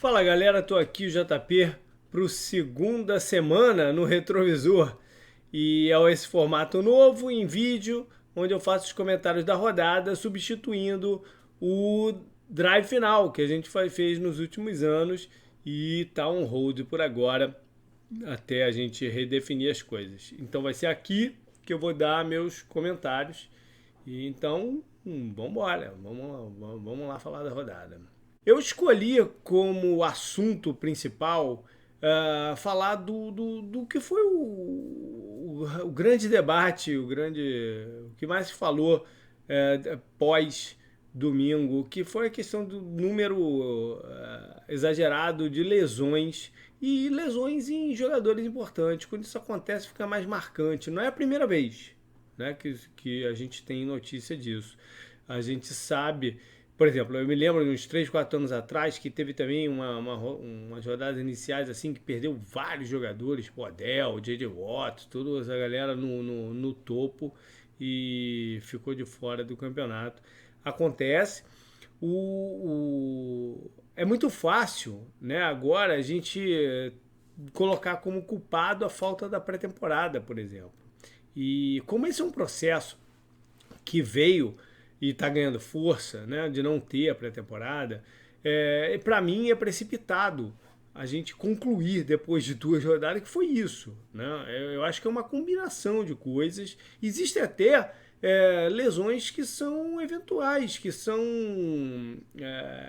Fala galera, tô aqui o JP pro segunda semana no Retrovisor e é esse formato novo em vídeo, onde eu faço os comentários da rodada, substituindo o drive final que a gente fez nos últimos anos e tá on hold por agora até a gente redefinir as coisas. Então vai ser aqui que eu vou dar meus comentários. E então, vamos embora, vamos lá falar da rodada. Eu escolhi como assunto principal falar do que foi o grande debate, o que mais se falou pós domingo, que foi a questão do número exagerado de lesões e lesões em jogadores importantes. Quando isso acontece, fica mais marcante. Não é a primeira vez, né, que a gente tem notícia disso. A gente sabe, por exemplo, eu me lembro de uns 3, 4 anos atrás que teve também umas rodadas iniciais assim que perdeu vários jogadores, tipo Odell, J.J. Watt, toda essa galera no topo e ficou de fora do campeonato. Acontece. É muito fácil, né, agora a gente colocar como culpado a falta da pré-temporada, por exemplo. E como esse é um processo que veio e está ganhando força, né, de não ter a pré-temporada, para mim é precipitado a gente concluir depois de 2 rodadas que foi isso, né? Eu acho que é uma combinação de coisas. Existem até lesões que são eventuais, que são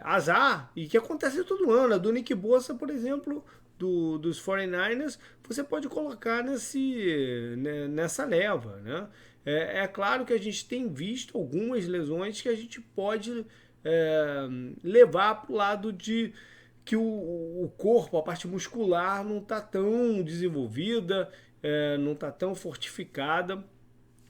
azar e que acontecem todo ano. A do Nick Bosa, por exemplo, dos 49ers, você pode colocar nessa leva, né? É claro que a gente tem visto algumas lesões que a gente pode levar para o lado de que o corpo, a parte muscular, não está tão desenvolvida, não está tão fortificada.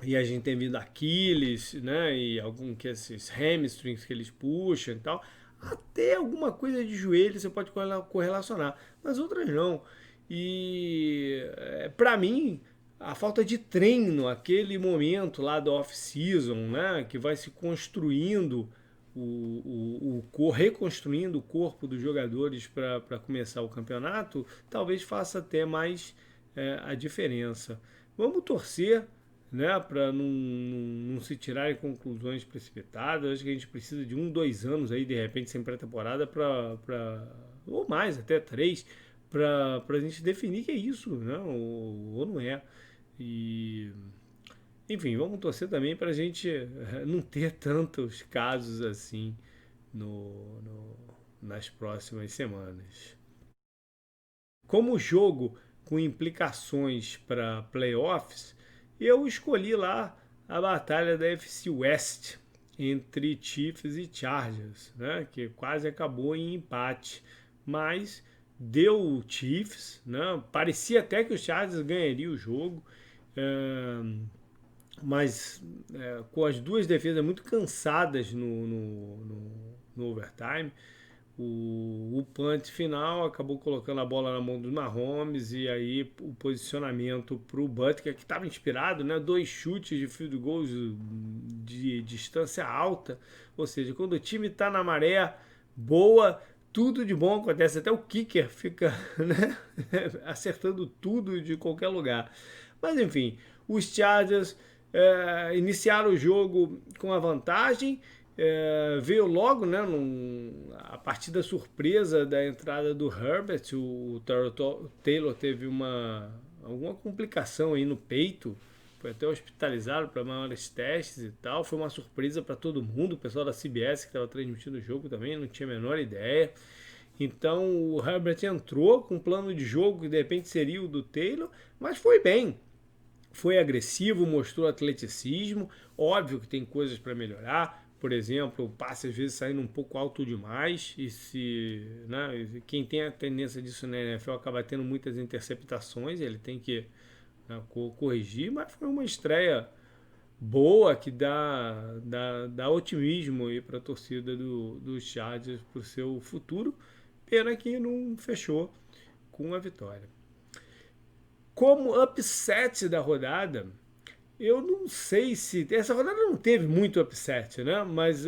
E a gente tem vindo Aquiles, né? E algum que esses hamstrings que eles puxam e tal. Até alguma coisa de joelho você pode correlacionar, mas outras não. E para mim, a falta de treino, aquele momento lá do off-season, né? Que vai se construindo reconstruindo o corpo dos jogadores para começar o campeonato, talvez faça até mais a diferença. Vamos torcer, né, para não se tirarem conclusões precipitadas. Acho que a gente precisa de 1, 2 anos aí, de repente, sem pré-temporada, ou mais, até 3, para a gente definir que é isso, né, ou não é. E, enfim, vamos torcer também para a gente não ter tantos casos assim nas próximas semanas. Como jogo com implicações para playoffs, eu escolhi lá a batalha da FC West entre Chiefs e Chargers, né, que quase acabou em empate, mas deu Chiefs, né, parecia até que os Chargers ganhariam o jogo, mas com as duas defesas muito cansadas no overtime, o punt final acabou colocando a bola na mão do Mahomes e aí o posicionamento para o Butker, que estava inspirado, né? 2 chutes de field goals de distância alta, ou seja, quando o time está na maré boa, tudo de bom acontece, até o kicker fica, né, acertando tudo de qualquer lugar. Mas enfim, os Chargers iniciaram o jogo com a vantagem. Veio logo, né, a partir da surpresa da entrada do Herbert. O Taylor teve alguma complicação aí no peito, foi até hospitalizado para maiores testes e tal. Foi uma surpresa para todo mundo. O pessoal da CBS que estava transmitindo o jogo também não tinha a menor ideia. Então o Herbert entrou com um plano de jogo que de repente seria o do Taylor, mas foi bem. Foi agressivo, mostrou atleticismo. Óbvio que tem coisas para melhorar. Por exemplo, o passe às vezes saindo um pouco alto demais. Né, quem tem a tendência disso na NFL acaba tendo muitas interceptações. Ele tem que, né, corrigir, mas foi uma estreia boa que dá otimismo para a torcida do Chargers para o seu futuro. Pena que não fechou com a vitória. Como upset da rodada, eu não sei se. Essa rodada não teve muito upset, né? Mas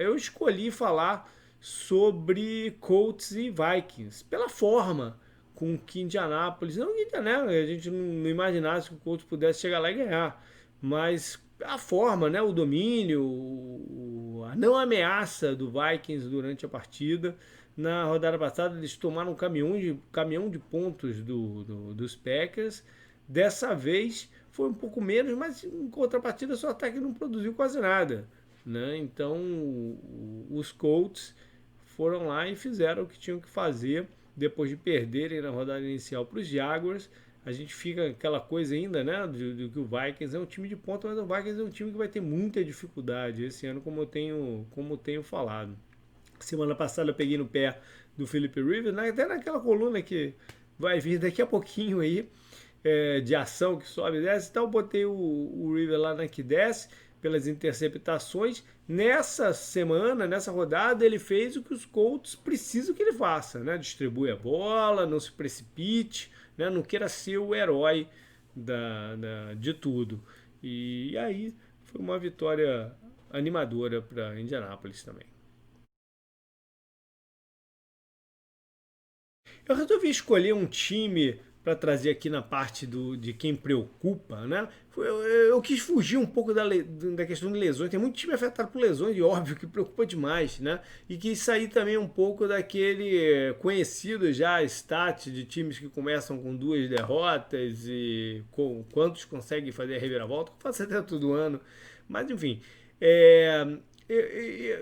eu escolhi falar sobre Colts e Vikings, pela forma com que Indianápolis, não que né, a gente não imaginasse que o Colts pudesse chegar lá e ganhar, mas a forma, né, o domínio, a não ameaça do Vikings durante a partida. Na rodada passada eles tomaram um caminhão de pontos dos Packers. Dessa vez foi um pouco menos, mas em contrapartida seu ataque não produziu quase nada, né? Então os Colts foram lá e fizeram o que tinham que fazer depois de perderem na rodada inicial para os Jaguars. A gente fica aquela coisa ainda, né, de que o Vikings é um time de ponta, mas o Vikings é um time que vai ter muita dificuldade esse ano, como eu tenho falado. Semana passada eu peguei no pé do Philip Rivers, né, até naquela coluna que vai vir daqui a pouquinho aí, de ação que sobe e desce. Então eu botei o River lá na que desce pelas interceptações. Nessa semana, nessa rodada, ele fez o que os Colts precisam que ele faça, né? Distribui a bola, não se precipite, né? Não queira ser o herói de tudo. E aí foi uma vitória animadora para Indianápolis também. Eu resolvi escolher um time para trazer aqui na parte de quem preocupa, né? Eu quis fugir um pouco da questão de lesões. Tem muito time afetado por lesões, e óbvio que preocupa demais, né? E quis sair também um pouco daquele conhecido já stat de times que começam com 2 derrotas e com quantos conseguem fazer a reviravolta. Eu faço até todo ano. Mas enfim,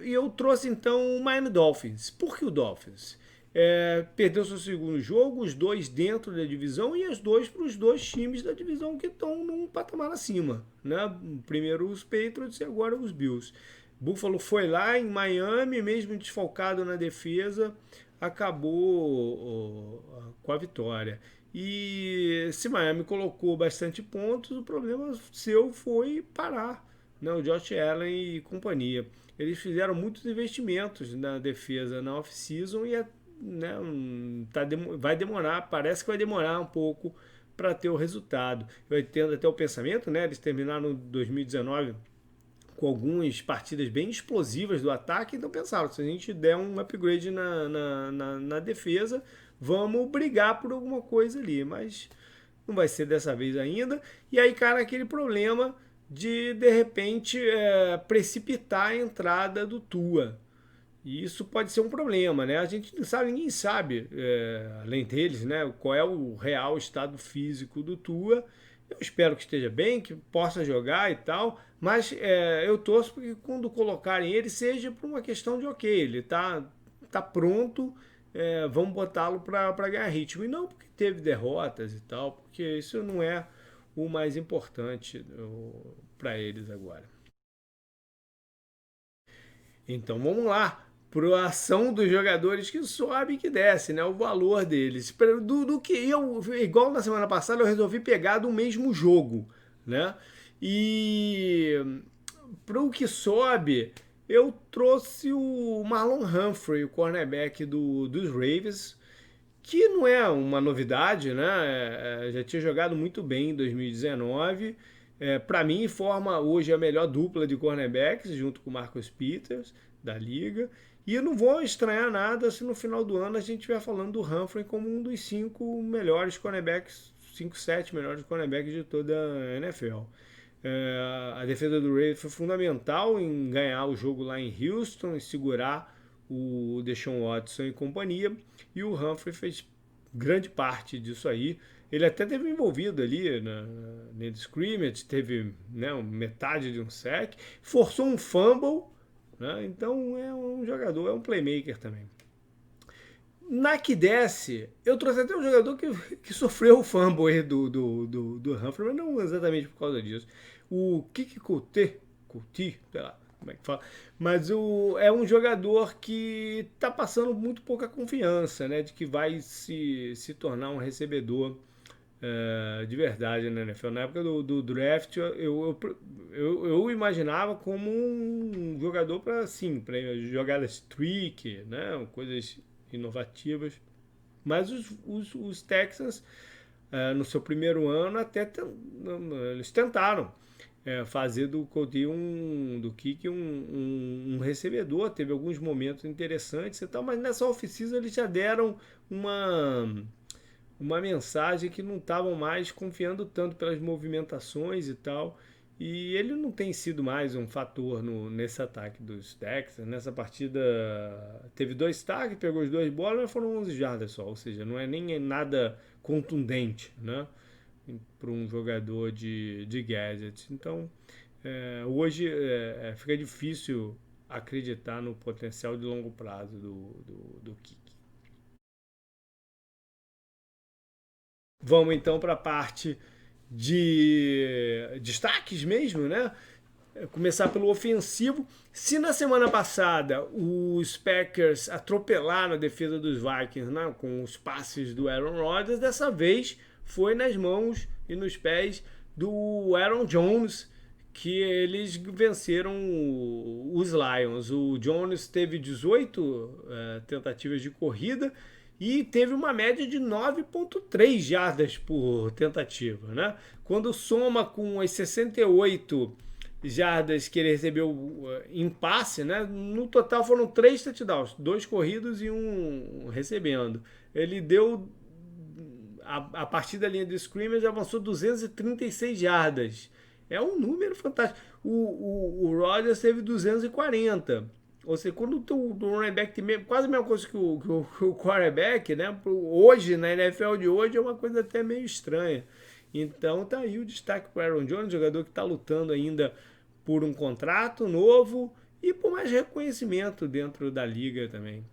eu trouxe então o Miami Dolphins. Por que o Dolphins? Perdeu seu segundo jogo, os dois dentro da divisão e os dois para os dois times da divisão que estão num patamar acima, né? Primeiro os Patriots e agora os Bills. Buffalo foi lá em Miami, mesmo desfalcado na defesa, acabou com a vitória. E se Miami colocou bastante pontos, o problema seu foi parar, né? O Josh Allen e companhia. Eles fizeram muitos investimentos na defesa na off-season e né, vai demorar, parece que vai demorar um pouco para ter o resultado. Eu entendo até o pensamento, né? Eles terminaram 2019 com algumas partidas bem explosivas do ataque, então pensaram, se a gente der um upgrade na defesa, vamos brigar por alguma coisa ali, mas não vai ser dessa vez ainda. E aí, cara, aquele problema de repente precipitar a entrada do Tua. E isso pode ser um problema, né? A gente não sabe, ninguém sabe, além deles, né, qual é o real estado físico do Tua. Eu espero que esteja bem, que possa jogar e tal, mas eu torço para que quando colocarem ele seja por uma questão de ok, ele tá pronto, vamos botá-lo para ganhar ritmo. E não porque teve derrotas e tal, porque isso não é o mais importante para eles agora. Então vamos lá. Para a ação dos jogadores que sobe e que desce, né? O valor deles. Do que igual na semana passada, eu resolvi pegar do mesmo jogo, né? E para o que sobe, eu trouxe o Marlon Humphrey, o cornerback dos Ravens, que não é uma novidade, né? Já tinha jogado muito bem em 2019. Para mim, forma hoje a melhor dupla de cornerbacks, junto com o Marcus Peters, da liga. E eu não vou estranhar nada se no final do ano a gente estiver falando do Humphrey como um dos 5 melhores cornerbacks de toda a NFL. A defesa do Ravens foi fundamental em ganhar o jogo lá em Houston e segurar o Deshaun Watson e companhia. E o Humphrey fez grande parte disso aí. Ele até teve envolvido ali na scrimmage, teve, né, metade de um sack, forçou um fumble, né? Então é um jogador, é um playmaker também. Na que desce, eu trouxe até um jogador que sofreu o fumble aí do Humphrey, mas não exatamente por causa disso. O Kiki Couti, sei lá como é que fala, mas é um jogador que está passando muito pouca confiança, né, de que vai se tornar um recebedor de verdade na NFL. Na época do draft, eu imaginava como um jogador para assim, para jogadas trick, né, coisas inovativas. Mas Texans, no seu primeiro ano, eles tentaram. fazer do Cody do Kick um recebedor. Teve alguns momentos interessantes e tal, mas nessa off-season eles já deram uma mensagem que não estavam mais confiando tanto pelas movimentações e tal. E ele não tem sido mais um fator nesse ataque dos Texans. Nessa partida teve 2 tackles, pegou as 2 bolas, mas foram 11 jardas só. Ou seja, não é nem nada contundente, né? Para um jogador de gadget. Então, hoje fica difícil acreditar no potencial de longo prazo do Kick. Vamos então para a parte de destaques mesmo, né? Começar pelo ofensivo. Se na semana passada os Packers atropelaram a defesa dos Vikings, né, com os passes do Aaron Rodgers, dessa vez foi nas mãos e nos pés do Aaron Jones que eles venceram os Lions. O Jones teve 18 tentativas de corrida e teve uma média de 9,3 jardas por tentativa, né? Quando soma com as 68 jardas que ele recebeu em passe, né? No total foram 3 touchdowns, 2 corridos e 1 recebendo. Ele deu a partir da linha de scrimmage avançou 236 jardas. É um número fantástico. O Rodgers teve 240. Ou seja, quando o running back tem quase a mesma coisa que o quarterback, né? Hoje, na NFL de hoje, é uma coisa até meio estranha. Então tá aí o destaque para o Aaron Jones, jogador que está lutando ainda por um contrato novo e por mais reconhecimento dentro da liga também.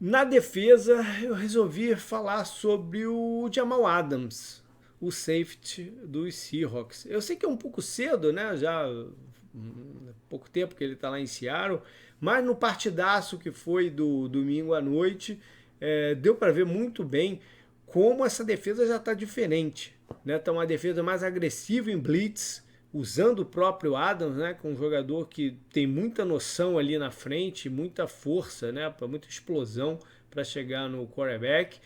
Na defesa, eu resolvi falar sobre o Jamal Adams, o safety dos Seahawks. Eu sei que é um pouco cedo, né? Já pouco tempo que ele está lá em Seattle, mas no partidaço que foi do domingo à noite, deu para ver muito bem como essa defesa já está diferente, né? Tá uma defesa mais agressiva em blitz, usando o próprio Adams, né? Com um jogador que tem muita noção ali na frente, muita força, né? Muita explosão para chegar no quarterback.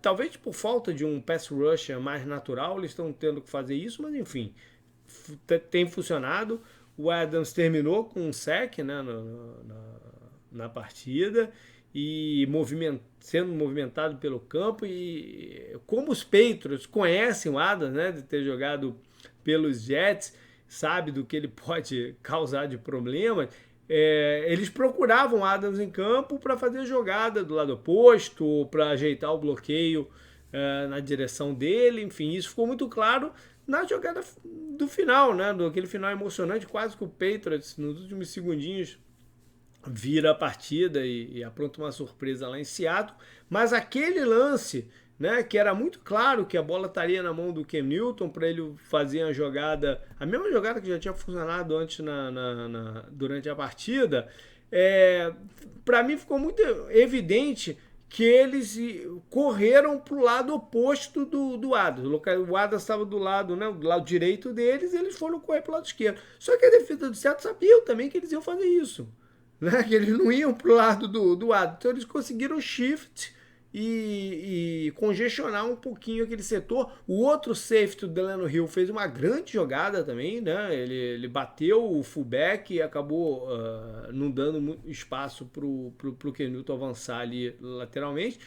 Talvez por falta de um pass rusher mais natural, eles estão tendo que fazer isso, mas enfim, tem funcionado. O Adams terminou com um sack, né, na partida e sendo movimentado pelo campo. E como os Patriots conhecem o Adams, né, de ter jogado pelos Jets, sabe do que ele pode causar de problemas, eles procuravam Adams em campo para fazer jogada do lado oposto, para ajeitar o bloqueio na direção dele. Enfim, isso ficou muito claro na jogada do final, né? Aquele final emocionante, quase que o Patriots, nos últimos segundinhos, vira a partida e apronta uma surpresa lá em Seattle. Mas aquele lance, né, que era muito claro que a bola estaria na mão do Cam Newton para ele fazer a jogada, a mesma jogada que já tinha funcionado antes durante a partida, para mim ficou muito evidente que eles correram para o lado oposto do Adams. O Adams estava do lado, né, do lado direito deles, e eles foram correr para o lado esquerdo. Só que a defesa do Seattle sabia também que eles iam fazer isso, né, que eles não iam para o lado do Adams. Então eles conseguiram shift e congestionar um pouquinho aquele setor. O outro safety, o Delano Hill, fez uma grande jogada também, né? Ele bateu o fullback e acabou não dando muito espaço para o Kenilton avançar ali lateralmente.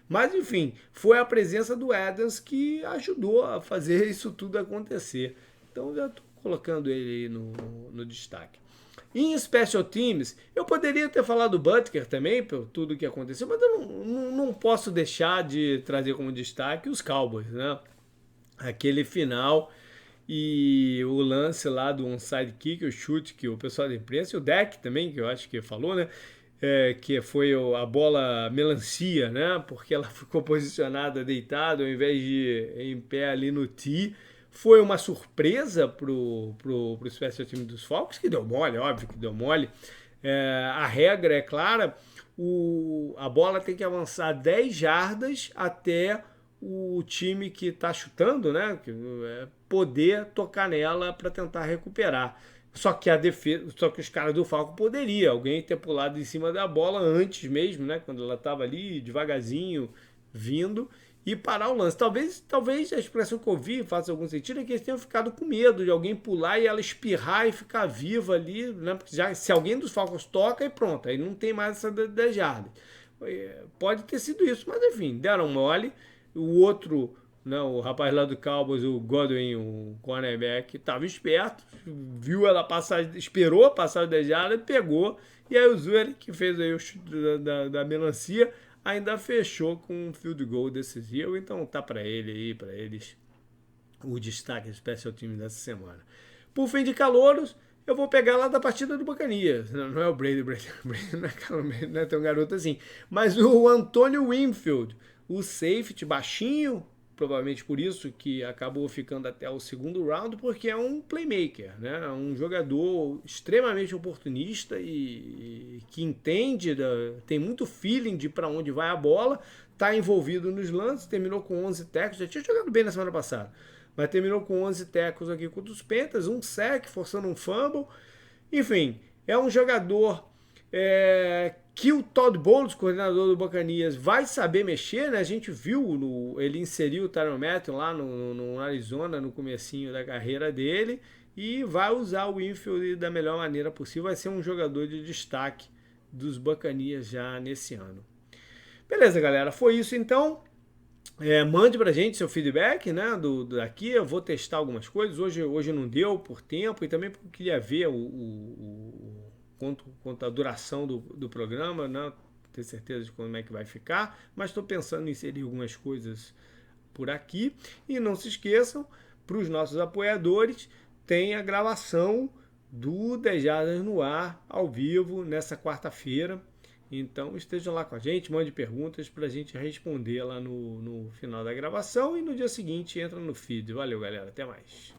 Mas, enfim, foi a presença do Adams que ajudou a fazer isso tudo acontecer. Então, já estou colocando ele aí no destaque. Em Special Teams, eu poderia ter falado do Butker também, por tudo que aconteceu, mas eu não posso deixar de trazer como destaque os Cowboys, né? Aquele final e o lance lá do onside kick, o chute que o pessoal da imprensa, e o deck também, que eu acho que falou, né? Que foi a bola melancia, né? Porque ela ficou posicionada deitada ao invés de em pé ali no tee. Foi uma surpresa pro Special Team dos Falcons, que deu mole, óbvio que deu mole. A regra é clara, a bola tem que avançar 10 jardas até o time que está chutando, né, poder tocar nela para tentar recuperar. Só que os caras do Falcon alguém ter pulado em cima da bola antes mesmo, né, quando ela estava ali devagarzinho vindo, e parar o lance. Talvez a expressão que eu vi faça algum sentido é que eles tenham ficado com medo de alguém pular e ela espirrar e ficar viva ali, né? Porque já, se alguém dos Falcons toca, e pronto, aí não tem mais essa 10 jardas. Pode ter sido isso, mas enfim, deram mole. O outro, né, o rapaz lá do Cowboys, o Godwin, o cornerback, estava esperto, viu ela passar, esperou passar o 10 jardas, pegou, e aí o Zurich, que fez aí o chute da melancia, ainda fechou com um field goal decisivo, então tá para ele aí, para eles, o destaque do Special Teams dessa semana. Por fim de calouros, eu vou pegar lá da partida do Bacanias. Não é o Brady não é tão garoto assim. Mas o Antonio Winfield, o safety baixinho, provavelmente por isso que acabou ficando até o segundo round, porque é um playmaker, né? Um jogador extremamente oportunista e que entende, tem muito feeling de para onde vai a bola, está envolvido nos lances, terminou com 11 tackles, já tinha jogado bem na semana passada, mas terminou com 11 tackles aqui contra os Panthers, um sack, forçando um fumble. Enfim, é um jogador que o Todd Bowles, coordenador do Buccaneers, vai saber mexer, né? A gente viu, ele inseriu o Tyrann Mathieu lá no Arizona, no comecinho da carreira dele, e vai usar o Winfield da melhor maneira possível, vai ser um jogador de destaque dos Buccaneers já nesse ano. Beleza, galera, foi isso então. Mande pra gente seu feedback, né, daqui. Eu vou testar algumas coisas. Hoje não deu por tempo e também porque eu queria ver quanto a duração do programa, né, ter certeza de como é que vai ficar. Mas estou pensando em inserir algumas coisas por aqui. E não se esqueçam, para os nossos apoiadores, tem a gravação do 10 Jardas no ar, ao vivo, nessa quarta-feira. Então estejam lá com a gente, mande perguntas para a gente responder lá no final da gravação e no dia seguinte entra no feed. Valeu, galera. Até mais.